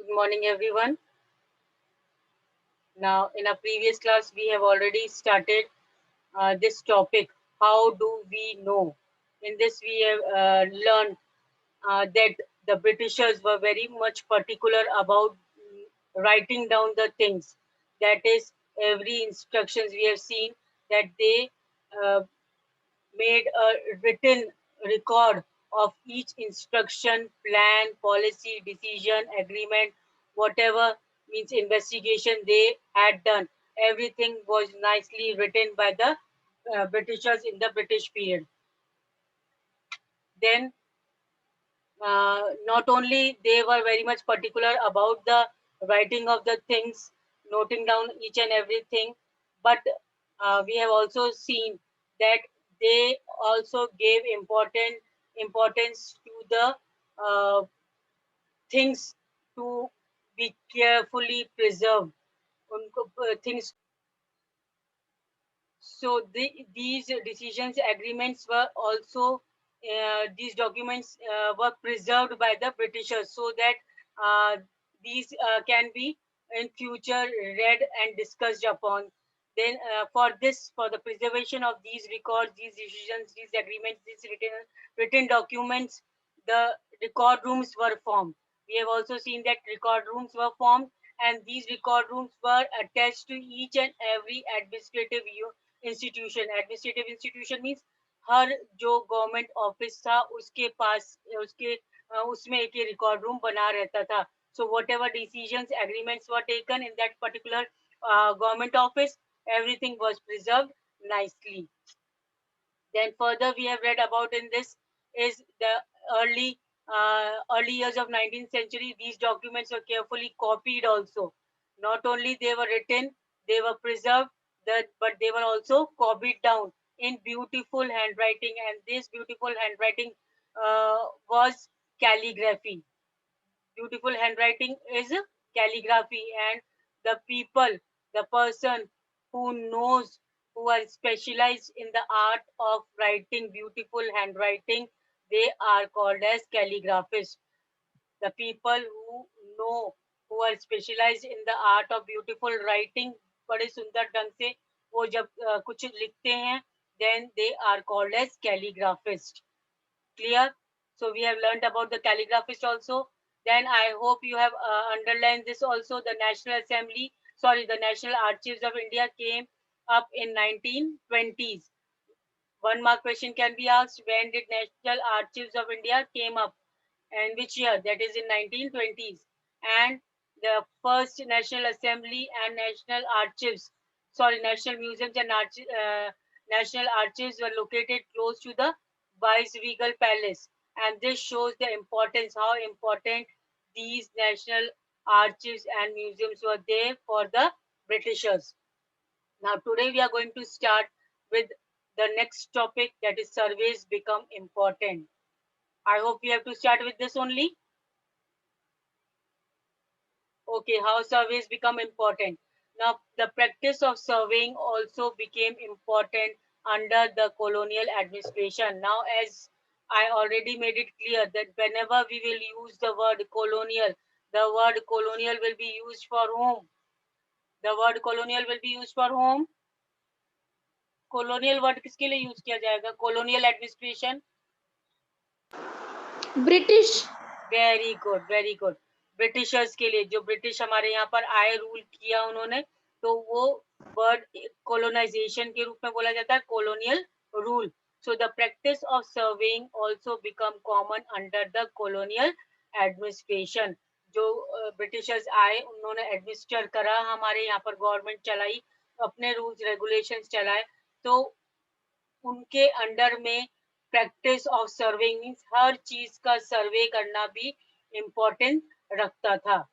Good morning, everyone. Now, in our previous class, we have already started this topic. How do we know? In this, we have learned that the Britishers were very much particular about writing down the things. That is, every instructions we have seen that they uh, made a written record of each instruction, plan, policy, decision, agreement, whatever means investigation they had done. Everything was nicely written by the Britishers in the British period. Then, not only they were very much particular about the writing of the things, noting down each and everything, but we have also seen that they also gave importance to the uh, things to be carefully preserved. Things. So these decisions, agreements were also these documents were preserved by the Britishers so that uh, these can be in future read and discussed upon. Then for the preservation of these records, these decisions, these agreements, these written documents, the record rooms were formed. We have also seen that record rooms were formed, and these record rooms were attached to each and every administrative institution means हर जो government office था उसके पास उसमें एक ही record room बना रहता था. So whatever decisions, agreements were taken in that particular government office, everything was preserved nicely. Then further we have read about in this is the early years of 19th century. These documents were carefully copied also. Not only they were written, they were preserved, but they were also copied down in beautiful handwriting, and this beautiful handwriting was calligraphy. Beautiful handwriting is calligraphy, and the people, the person who knows, who are specialized in the art of writing beautiful handwriting, they are called as calligraphists. The people who know, who are specialized in the art of beautiful writing, बड़े सुंदर ढंग से वो जब कुछ लिखते हैं, then they are called as calligraphist. Clear? So we have learned about the calligraphist also. Then I hope you have underlined this also. The National Archives of India came up in 1920s. One mark question can be asked: when did National Archives of India came up, and which year? That is in 1920s. And the first National Assembly and National Museums and National Archives were located close to the Viceregal Palace. And this shows the importance, how important these national archives and museums were there for the Britishers. Now, today we are going to start with the next topic, that is surveys become important. I hope we have to start with this only. Okay, how surveys become important. Now, the practice of surveying also became important under the colonial administration. Now, as I already made it clear that whenever we will use the word colonial, the word colonial will be used for whom? The word colonial will be used for whom? Colonial word किसके लिए use किया जाएगा? Colonial administration. British. Very good, very good. Britishers के लिए, जो British हमारे यहाँ पर आए, रूल किया उन्होंने, तो वो वर्ड कोलोनाइजेशन के रूप में बोला जाता है, colonial rule. So the practice of surveying also become common under the colonial administration. जो ब्रिटिशर्स आए, उन्होंने एडमिनिस्टर करा, हमारे यहाँ पर गवर्नमेंट चलाई, अपने रूल्स रेगुलेशंस चलाए, तो उनके अंडर में प्रैक्टिस ऑफ सर्विंग मीन्स हर चीज का सर्वे करना भी इम्पोर्टेंट रखता था.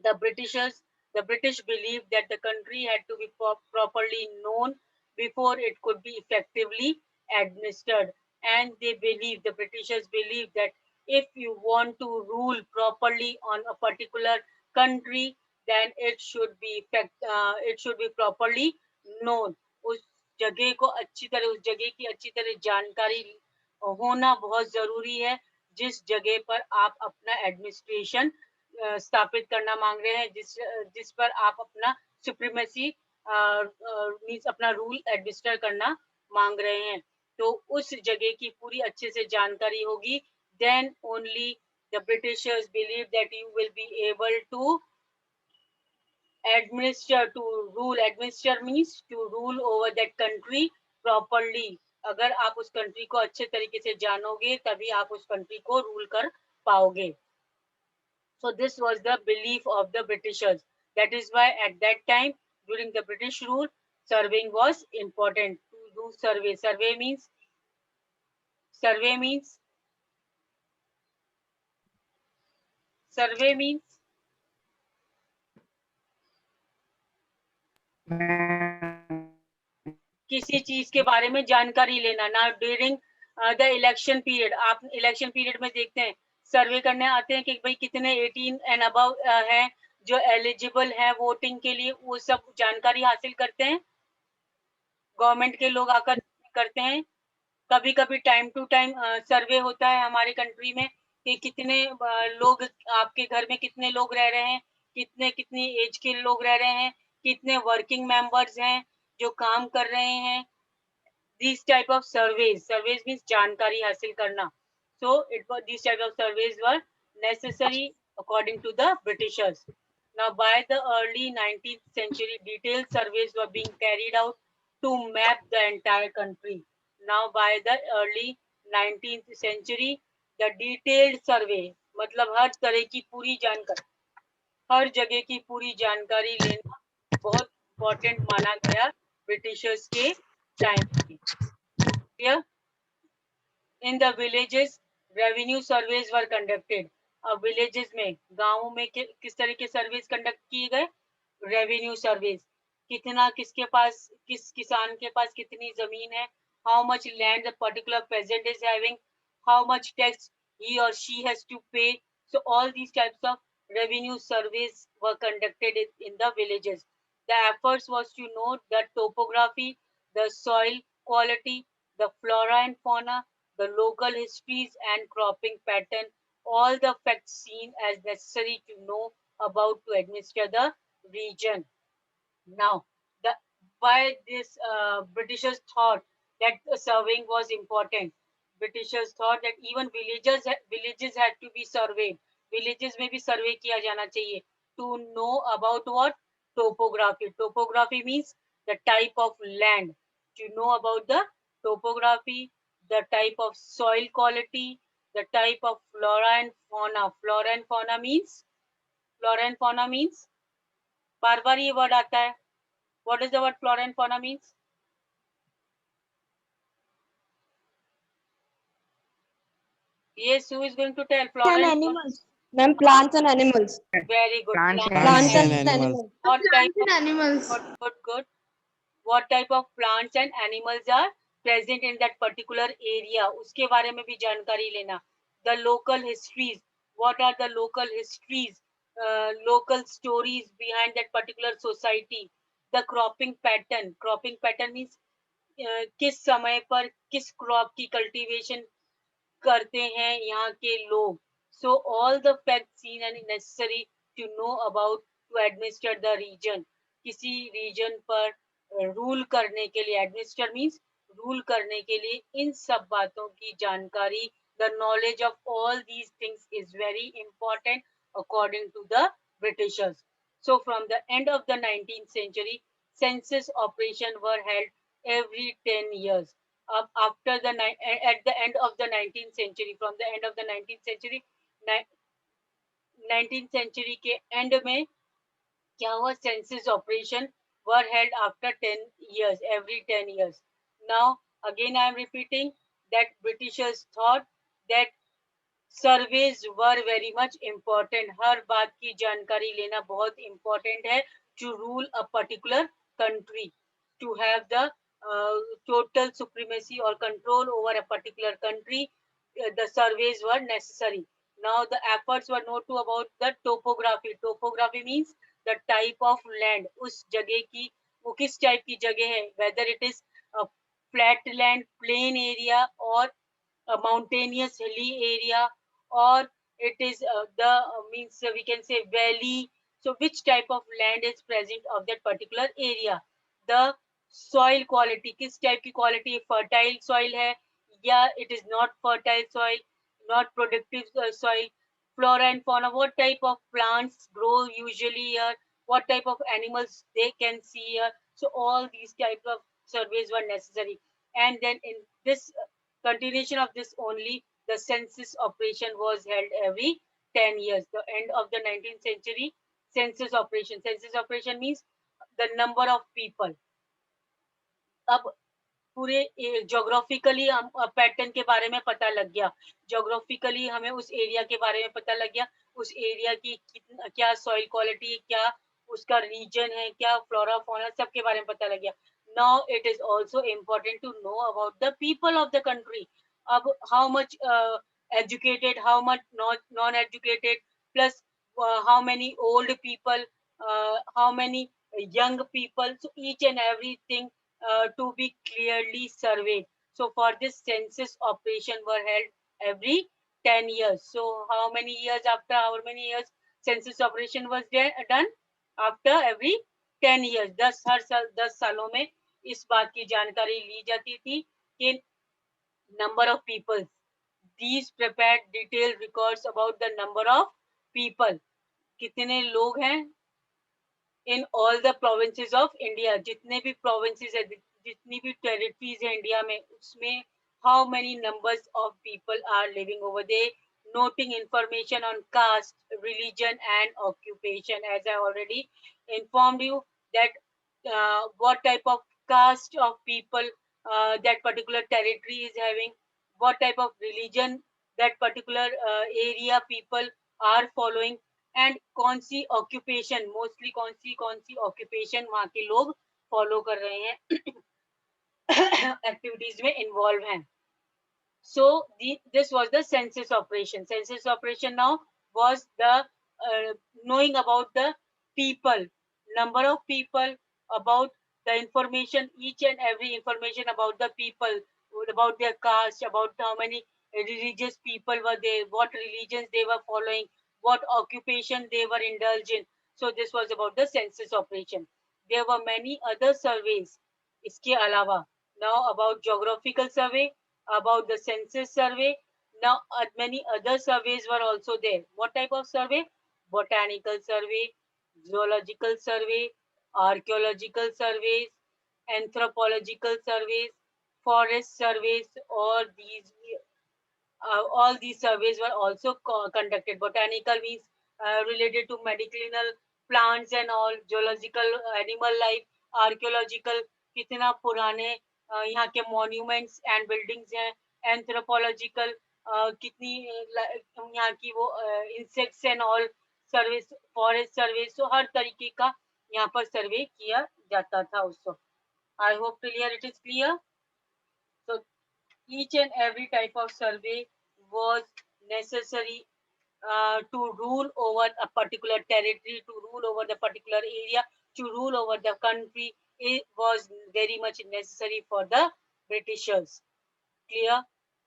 The British believed that the country had to be properly known before it could be effectively administered, and the Britishers believed that if you want to rule properly on a particular country, then it should be properly known. उस जगह को अच्छी तरह, उस जगह की अच्छी तरह जानकारी होना बहुत जरूरी है, जिस जगह पर आप अपना एडमिनिस्ट्रेशन स्थापित करना मांग रहे हैं, जिस पर आप अपना सुप्रीमेसी मीन्स अपना रूल एडमिनिस्टर करना मांग रहे हैं। तो उस जगह की पूरी अच्छे से जानकारी होगी, then only the Britishers believe that you will be able to administer means to rule over that country properly। अगर आप उस कंट्री को अच्छे तरीके से जानोगे तभी आप उस कंट्री को रूल कर पाओगे। So this was the belief of the Britishers. That is why at that time during the British rule, surveying was important, to do survey. Survey means किसी चीज के बारे में जानकारी लेना। ना ड्यूरिंग द इलेक्शन पीरियड, आप इलेक्शन पीरियड में देखते हैं सर्वे करने आते हैं कि भाई कितने 18 एंड अबव हैं जो एलिजिबल है वोटिंग के लिए, वो सब जानकारी हासिल करते हैं, गवर्नमेंट के लोग आकर करते हैं। कभी कभी टाइम टू टाइम सर्वे होता है हमारे कंट्री में कि कितने लोग आपके घर में कितने लोग रह रहे हैं, कितनी एज के लोग रह रहे हैं, कितने वर्किंग मेंबर्स हैं जो काम कर रहे हैं। These type of surveys means जानकारी हासिल करना। So these type of surveys were necessary according to the Britishers। Now by the early 19th century, detailed surveys were being carried out to map the entire country। Now by the early 19th century, the detailed survey मतलब हर तरह की पूरी जानकारी, हर जगह की पूरी जानकारी लेना बहुत इम्पोर्टेंट माना गया ब्रिटिशर्स के टाइम में। Here in the villages, revenue surveys were conducted। अब villages में, गाँव में किस तरह के सर्वेस कंडक्ट किए गए? Revenue surveys. कितना किसके पास, किस किसान के पास कितनी जमीन है, how much land the particular peasant is having, how much tax he or she has to pay। So all these types of revenue surveys were conducted in the villages। The efforts was to note the topography, the soil quality, the flora and fauna, the local histories and cropping pattern, all the facts seen as necessary to know about to administer the region। Now, why this Britishers thought that surveying was important? Britishers thought that even villages had to be surveyed। Villages में भी survey किया जाना चाहिए to know about what? Topography। Topography means the type of land। To know about the topography, the type of soil quality, the type of flora and fauna। Flora and fauna means बार बार ये word आता है। What does the word flora and fauna means? Yes, who is going to tell? Flora and animals. Ma'am, plants and animals. Very good. Plants and animals. What type Plants and animals. good. What type of plants and animals are present in that particular area? उसके बारे में भी जानकारी लेना। The local histories. What are the local histories? Local stories behind that particular society। The cropping pattern। Cropping pattern means किस समय पर किस क्रॉप की कल्टीवेशन करते हैं यहाँ के लोग। So all the facts seen and necessary to know about to administer the region। किसी रीजन पर रूल करने के लिए, एडमिनिस्टर मीन्स रूल करने के लिए, इन सब बातों की जानकारी, the knowledge of all these things is very important according to the Britishers। So from the end of the 19th century, census operation were held every 10 years। Up after the at the end of the 19th century, from the end of the 19th century, 19th century के end में क्या हुआ? Census operation were held after 10 years, every 10 years। Now again I am repeating that Britishers thought that surveys were very much important। हर बात की जानकारी लेना बहुत important है to rule a particular country, to have the total supremacy or control over a particular country। The surveys were necessary। Now the efforts were not to about the topography। Topography means the type of land। उस जगह की, वो किस type की जगह है, whether it is a flat land, plain area, or a mountainous hilly area, or It is the means we can say valley. So which type of land is present of that particular area? The soil quality, किस type की quality, fertile soil है या it is not fertile soil, not productive soil, flora and fauna, what type of plants grow usually here, what type of animals they can see here. So all these type of surveys were necessary. And then in this continuation of this only, the census operation was held every 10 years. The end of the 19th century, census operation. Census operation means the number of people. अब पूरे geographically हम pattern के बारे में पता लग गया, geographically हमें उस एरिया के बारे में पता लग गया, उस एरिया की क्या सॉइल क्वालिटी है, क्या उसका रीजन है, क्या फ्लोरा फौना, सबके बारे में पता लग गया. Now it is also important to know about the people of the country. अब how much educated, how much not non-educated, plus how many old people, how many young people. So each and everything to be clearly surveyed. So for this census operation were held every 10 years. So how many years after how many years census operation was done? After every 10 years. 10 सालों में इस बात की जानकारी ली जाती थी कि number of people. These prepared detailed records about the number of people. कितने लोग हैं in all the provinces of India. जितने भी provinces है, जितनी भी territories है इंडिया में, उसमें how many numbers of people are living over there, noting information on caste, religion and occupation. As I already informed you that what type of caste of people that particular territory is having, what type of religion that particular area people are following, and कौन सी occupation, mostly कौन सी occupation वहाँ के लोग follow कर रहे हैं, activities में involve हैं. So this was the census operation. Census operation now was the knowing about the people, number of people, about the information, each and every information about the people, about their caste, about how many religious people were there, what religions they were following, what occupation they were indulged in. So this was about the census operation. There were many other surveys. इसके अलावा now about geographical survey, about the census survey. Now, many other surveys were also there. What type of survey? Botanical survey, zoological survey, archaeological surveys, anthropological surveys, forest surveys, all these surveys were also conducted. Botanical means related to medicinal plants and all, zoological animal life, archaeological कितना पुराने यहाँ के monuments and buildings हैं, anthropological कितनी यहाँ की वो insects and all service, forest service, so हर तरीके का यहाँ पर सर्वे किया जाता था उस वक्त. I hope clear, it is clear. So each and every type of survey was necessary to rule over a particular territory, to rule over the particular area, to rule over the country. It was very much necessary for the Britishers. Clear?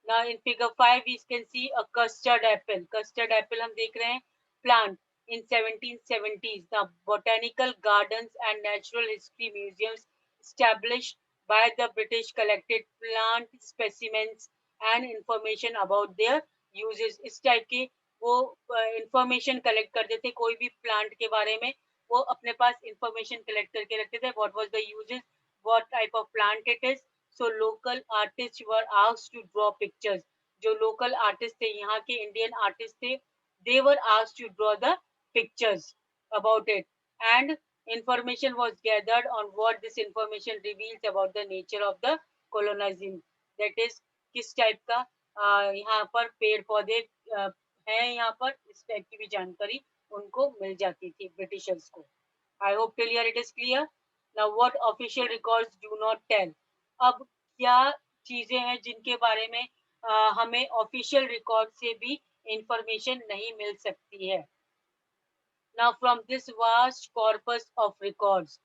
Now in figure 5 we can see a custard apple. Custard apple हम देख रहे हैं, plant in 1770s. The botanical gardens and natural history museums established by the British collected plant specimens and information about their uses. इस type के वो information collect करते थे, कोई भी plant के बारे में वो अपने पास information collect करके रखते थे. What was the uses, what type of plant it is. So local artists were asked to draw pictures. जो local artists थे, यहाँ के Indian artists थे, they were asked to draw the pictures about it. And information was gathered on what this information reveals about the nature of the colonizing. That is, किस type का यहाँ पर पेड़ पौधे हैं, यहाँ पर इस टाइप की भी जानकारी उनको मिल जाती थी ब्रिटिशर्स को. I hope clear, it is clear. Now what official records do not tell. अब क्या चीजें हैं जिनके बारे में हमें ऑफिशियल रिकॉर्ड से भी इंफॉर्मेशन नहीं मिल सकती है. Now from this vast corpus of records,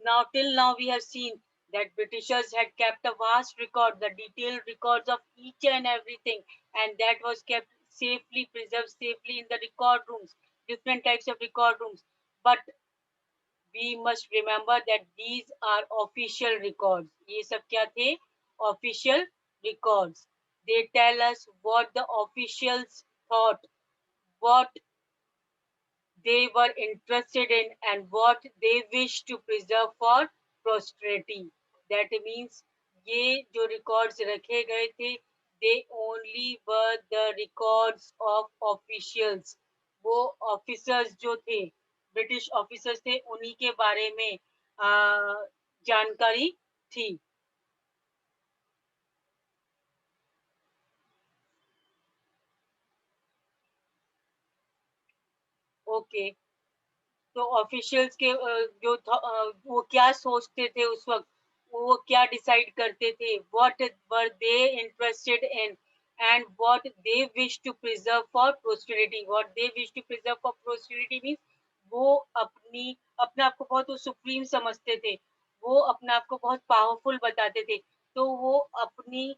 now till now we have seen that Britishers had kept a vast record, the detailed records of each and everything, and that was kept safely preserved safely in the record rooms, different types of record rooms. But we must remember that these are official records. ये सब क्या थे? Official records. They tell us what the officials thought, what they were interested in, and what they wish to preserve for posterity. That means ये जो records रखे गए थे, they only were the records of officials. वो officers जो थे, British officers थे, उन्हीं के बारे में जानकारी थी. Okay. तो ऑफिशियल्स के जो वो क्या सोचते थे उस वक्त, वो क्या डिसाइड करते थे, what were they interested in, and what they wish to preserve for posterity. What they wish to preserve for posterity means वो अपने आप को बहुत वो सुप्रीम समझते थे, वो अपने आप को बहुत पावरफुल बताते थे. तो वो अपनी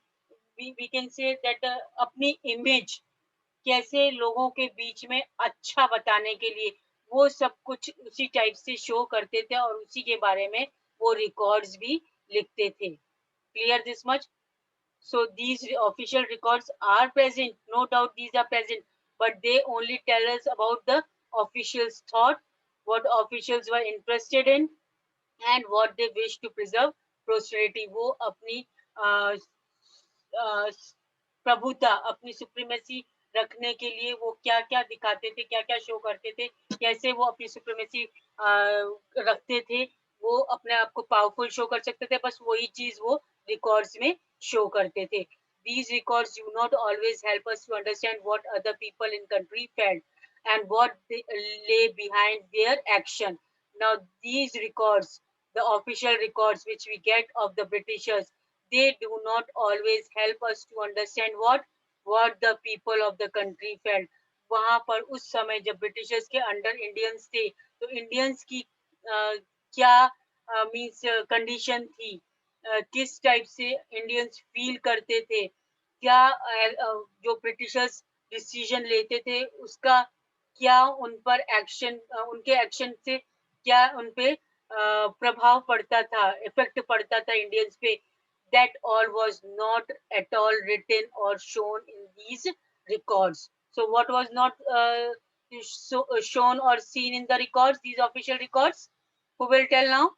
वी कैन से दैट अपनी इमेज कैसे लोगों के बीच में अच्छा बताने के लिए वो सब कुछ उसी टाइप से शो करते थे, और उसी के बारे में वो रिकॉर्ड्स भी लिखते थे. Clear this much? So these official records are present, no doubt these are present, but they only tell us about the officials' thought, what officials were interested in, and what they wish to preserve posterity. वो अपनी प्रभुता, अपनी supremacy रखने के लिए वो क्या क्या दिखाते थे, क्या क्या शो करते थे, कैसे वो अपनी सुप्रीमेसी रखते थे, वो अपने आप को पावरफुल शो कर सकते थे, बस वही चीज वो रिकॉर्ड्स में शो करते थे. These records do not always help us to understand what other people in country felt and what they lay behind their action. Now these records, the official records which we get of the Britishers, they do not always help us to understand what the people of the country felt. वहां पर उस समय जब Britishers के under Indians थे, तो Indians की क्या मींस कंडीशन थी, किस टाइप से इंडियंस फील करते थे, क्या जो ब्रिटिशर्स डिसीजन लेते थे उसका क्या उन पर एक्शन, उनके एक्शन से क्या उन पे प्रभाव पड़ता था, इफेक्ट पड़ता था इंडियंस पे. That all was not at all written or shown in these records. So what was not shown or seen in the records, these official records? Who will tell now?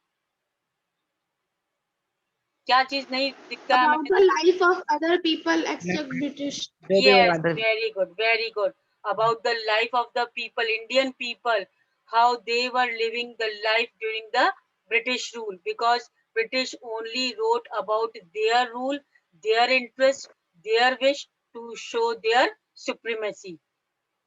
क्या चीज नहीं दिखता है About the life of other people except British. Yes, very good, very good. About the life of the people, Indian people, how they were living the life during the British rule, because British only wrote about their rule, their interest, their wish to show their supremacy.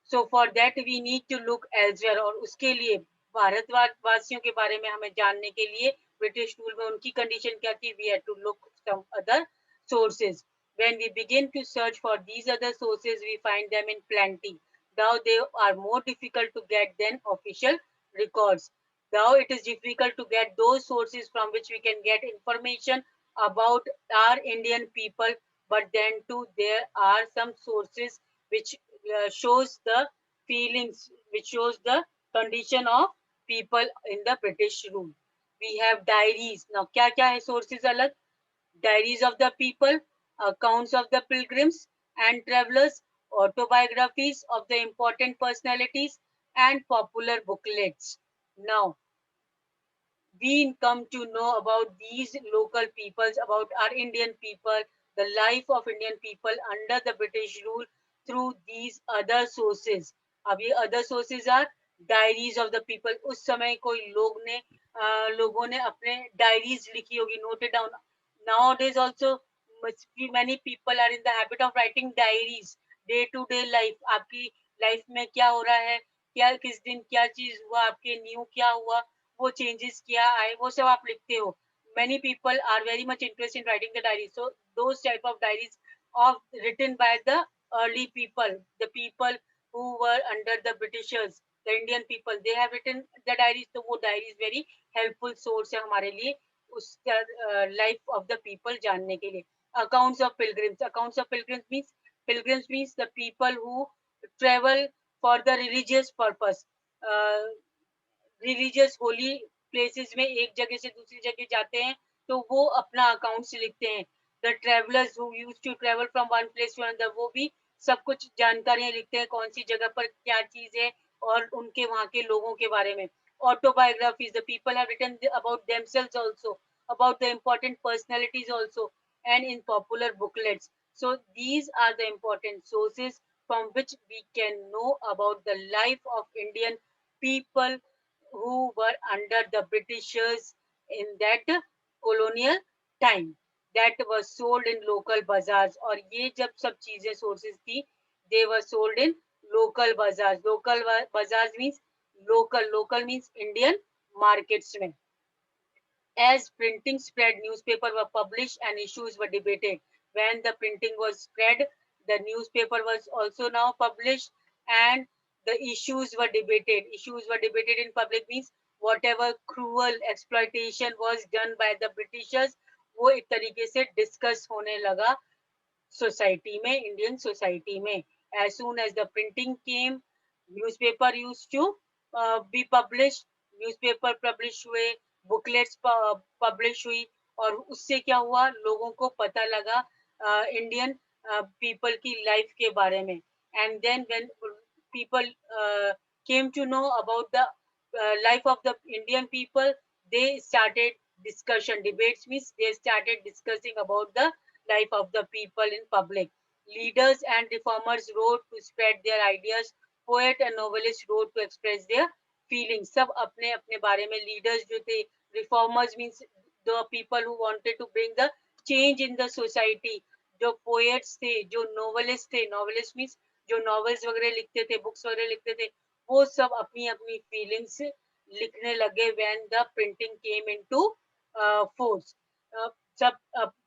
So for that we need to look elsewhere. और उसके लिए भारतवासियों के बारे में हमें जानने के लिए ब्रिटिश रूल में उनकी कंडीशन क्या थी, we had to look some other sources. When we begin to search for these other sources, we find them in plenty. Though they are more difficult to get than official records. Though it is difficult to get those sources from which we can get information about our Indian people, but then too there are some sources which shows the feelings, which shows the condition of people in the British rule. We have diaries. Now, क्या क्या है sources अलग? Diaries of the people, accounts of the pilgrims and travelers, autobiographies of the important personalities, and popular booklets. Now, we come to know about these local peoples, about our Indian people, the life of Indian people under the British rule through these other sources. अब ये other sources are diaries of the people. उस समय कोई लोगों ने अपने diaries लिखी होगी, noted down. Nowadays also many people are in the habit of writing diaries, day to day life. आपकी लाइफ में क्या हो रहा है, क्या किस दिन क्या चीज हुआ, आपके न्यू क्या हुआ, वो चेंजेस क्या आए, वो सब आप लिखते हो. Many people are very much interested in writing the diaries. So those type of diaries of written by the early people, the people who were under the Britishers, the Indian people, they have written the diaries. So वो diaries very helpful source है हमारे लिए उस life of the people जानने के लिए. Accounts of pilgrims. Accounts of pilgrims means the people who travel for the religious purpose. Religious Holi places में एक जगह से दूसरी जगह जाते हैं तो वो अपना अकाउंट से लिखते हैं. The travellers who use to travel from one place to another, वो भी सब कुछ जानकारियां लिखते हैं कौन सी जगह पर क्या चीज है और उनके वहाँ के लोगों के बारे में. Autobiographies, the people have written about themselves also, about the important personalities also, and in popular booklets. So these are the important sources from which we can know about the life of Indian people who were under the Britishers in that colonial time, that was sold in local bazaars. और ये जब सब चीजें sources थी, they were sold in local bazaars. Local bazaars means local means Indian markets में. As printing spread, newspaper were published and issues were debated. When the printing was spread, the newspaper was also now published and the issues were debated. Issues were debated in public means whatever cruel exploitation was done by the Britishers, वो एक तरीके से discuss होने लगा society में, Indian society में. As soon as the printing came, newspaper used to be published, newspaper publish हुए, booklets publish हुई और उससे क्या हुआ, लोगों को पता लगा Indian people की life के बारे में. And then when people came to know about the life of the Indian people, they started discussion. Debates means they started discussing about the life of the people in public. Leaders and reformers wrote to spread their ideas. Poet and novelists wrote to express their feelings. सब अपने अपने बारे में leaders जो थे, reformers means the people who wanted to bring the change in the society. जो poets थे, जो novelists थे, novelist means जो novels वगैरह लिखते थे, books वगैरह लिखते थे, वो सब अपनी अपनी feelings लिखने लगे when the printing came into force. सब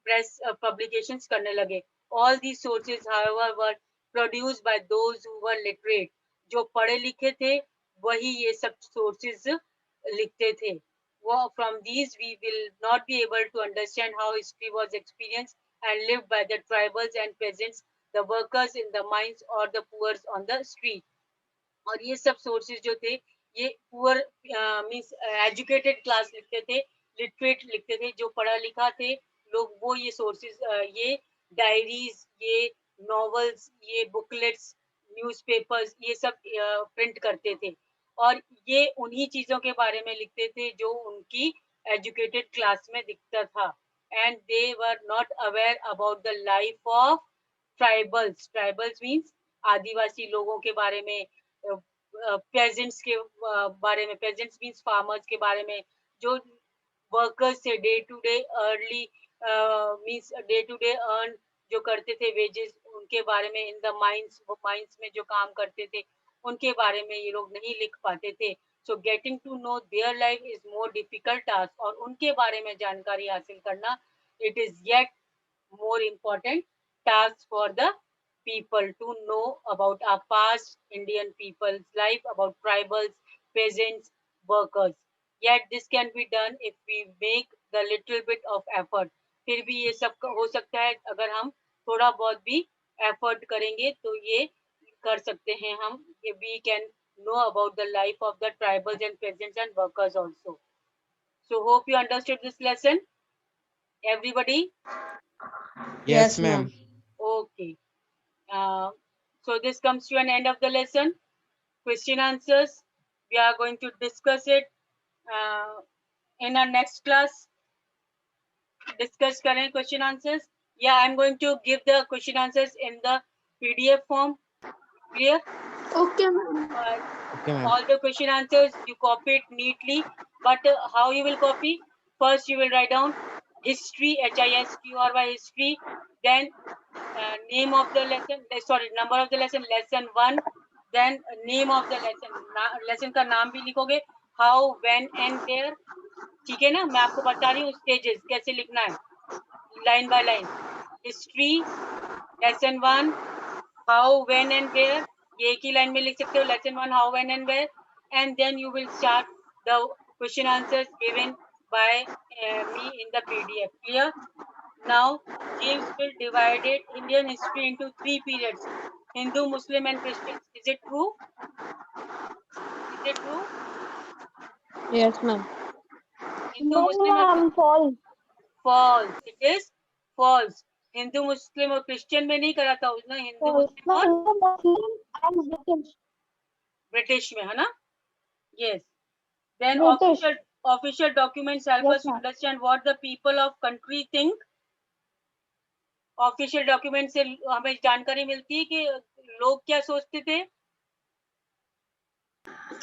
press publications करने लगे. All these sources, however, were produced by those who were literate. जो पढ़े लिखे थे, वही ये सब sources लिखते थे. Well, from these, we will not be able to understand how history was experienced and lived by the tribals and peasants, the workers in the mines or the poor on the street. और ये सब sources जो थे, ये poor means educated class लिखते थे, literate लिखते थे, जो पढ़ा लिखा थे लोग, वो ये sources, ये diaries, ये novels, ये booklets, newspapers, ये सब print करते थे. और ये उन्हीं चीजों के बारे में लिखते थे जो उनकी educated class में दिखता था. And they were not aware about the life of tribals. Tribals means आदिवासी लोगों के बारे में, peasants के बारे में, peasants means farmers के बारे में, जो workers थे, day to day early means day to day earn जो करते थे wages, उनके बारे में, in the mines, वो mines में जो काम करते थे, उनके बारे में ये लोग नहीं लिख पाते थे. So getting to know their life is more difficult task. और उनके बारे में जानकारी हासिल करना, it is yet more important task for the people to know about our past Indian people's life, about tribals, peasants, workers. Yet this can be done if we make the little bit of effort. फिर भी ये सब हो सकता है अगर हम थोड़ा बहुत भी effort करेंगे तो ये कर सकते हैं हम. We can know about the life of the tribals and peasants and workers also. So hope you understood this lesson, everybody. Yes, ma'am. Okay. So this comes to an end of the lesson. Question answers. We are going to discuss it in our next class. Discuss current question answers. Yeah, I'm going to give the question answers in the PDF form. Clear? Okay, ma'am. Okay, ma'am. All the question answers you copy it neatly. But how you will copy? First, you will write down history, HISTORY history. Then name of the lesson, sorry, number of the lesson, lesson 1. Then name of the lesson, lesson का नाम भी लिखोगे. How, when and where. ठीक है ना, मैं आपको बता रही हूँ stages कैसे लिखना है, line by line. History, lesson 1, how, when and where. ये एक ही line में लिख सकते हो, lesson 1, how, when and where. And then you will start the question answers given by me in the PDF. Clear? Now, James will divide Indian history into 3 periods. Hindu, Muslim and Christians. Is it true? Is it true? Yes, ma'am. Hindu, Muslim and False. false. It is false. Hindu मुस्लिम और Christian में नहीं करा था उसने, हिंदू मुस्लिम और British में, है ना? Yes. Then British. official documents help Yes, us to ma'am. understand what the people of country think. Official document से हमें जानकारी मिलती है कि लोग क्या सोचते थे.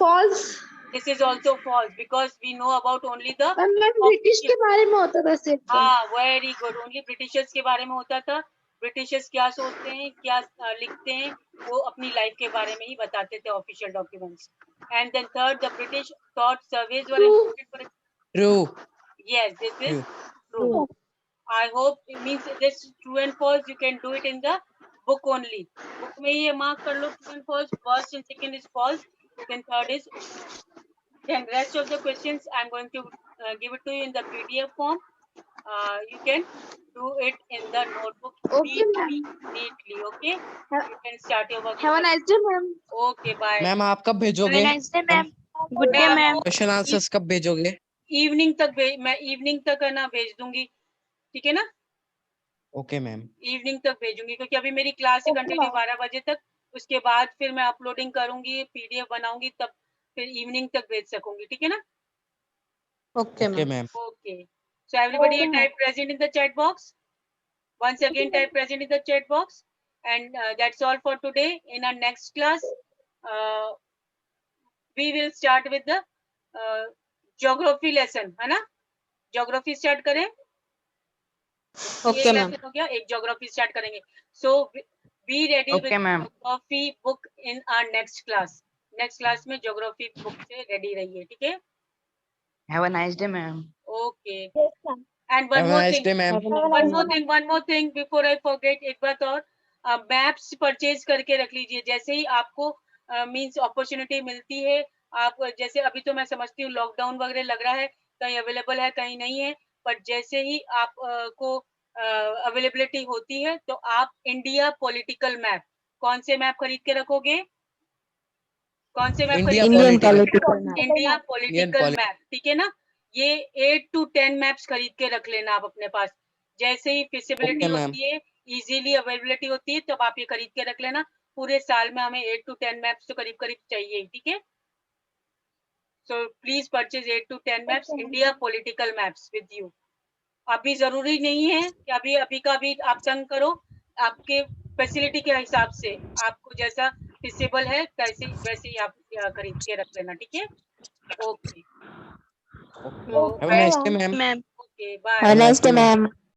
False. This is also false because we know about only the ma'am British के बारे में होता था सिर्फ. हाँ, वेरी गुड. ओनली ब्रिटिशर्स के बारे में होता था. ब्रिटिशर्स क्या सोचते हैं, क्या लिखते हैं, वो अपनी लाइफ के बारे में ही बताते थे official documents. And then third, the British thought surveys were important for. True. Yes, this is true. I hope it means this true and false you can do it in the book only. Book में ये mark कर लो true and false. First and second is false. Then third is true. Then rest of the questions I'm going to give it to you in the PDF form. You can do it in the notebook. Okay, ma'am. Neatly. Okay. You can start your work. Have a nice day, ma'am. Okay. Bye. Ma'am आप कब भेजोगे? Have a nice day, ma'am. Good day, ma'am. Question answers कब भेजोगे? Evening तक मैं evening तक है ना भेज दूंगी. ठीक है ना? Okay ma'am. इवनिंग तक भेजूंगी क्योंकि अभी मेरी क्लास है कंटिन्यू 12 बजे तक. उसके बाद फिर मैं अपलोडिंग करूंगी, पीडीएफ बनाऊंगी, तब फिर इवनिंग तक भेज सकूंगी. ठीक है ना? Okay, okay ma'am. Ma'am. Okay. So everybody type present in the chat box. Once again type present in the chat box. And that's all for today. In our next class, we will start with the geography lesson. है ना? Geography start करें. Okay, ma'am. हो गया, एक geography start करेंगे. So be ready with geography book in our next class. Next class में geography book से ready रहिए. ठीक है? Have a nice day, ma'am. Okay. Yes, ma'am. And one Have a more nice thing. day, ma'am. One more thing before I forget. एक बात और, maps purchase करके रख लीजिए. जैसे ही आपको मींस अपॉर्चुनिटी मिलती है, आप जैसे अभी तो मैं समझती हूँ लॉकडाउन वगैरह लग रहा है, कहीं अवेलेबल है कहीं नहीं है, पर जैसे ही आप को अवेलेबिलिटी होती है तो आप इंडिया पॉलिटिकल मैप, कौन से मैप खरीद के रखोगे? कौन से मैप इंडिया खरीद के? पॉलिटिकल. India political map. ठीक है ना? ये 8 to 10 मैप्स खरीद के रख लेना आप अपने पास. जैसे ही फिजिबिलिटी Okay, ma'am. होती है, इजीली अवेलेबिलिटी होती है, तब आप ये खरीद के रख लेना. पूरे साल में हमें 8 to 10 मैप्स तो करीब करीब चाहिए. ठीक है? So please purchase 8 to 10 maps, India political maps with you. अभी जरूरी नहीं है कि अभी का भी आप संग करो. आपके फैसिलिटी के हिसाब से आपको जैसा फिजिबल है वैसे ही आप खरीद के रख लेना. ठीक है? Okay. Have a nice day, ma'am. Okay, bye. Have a nice day, ma'am.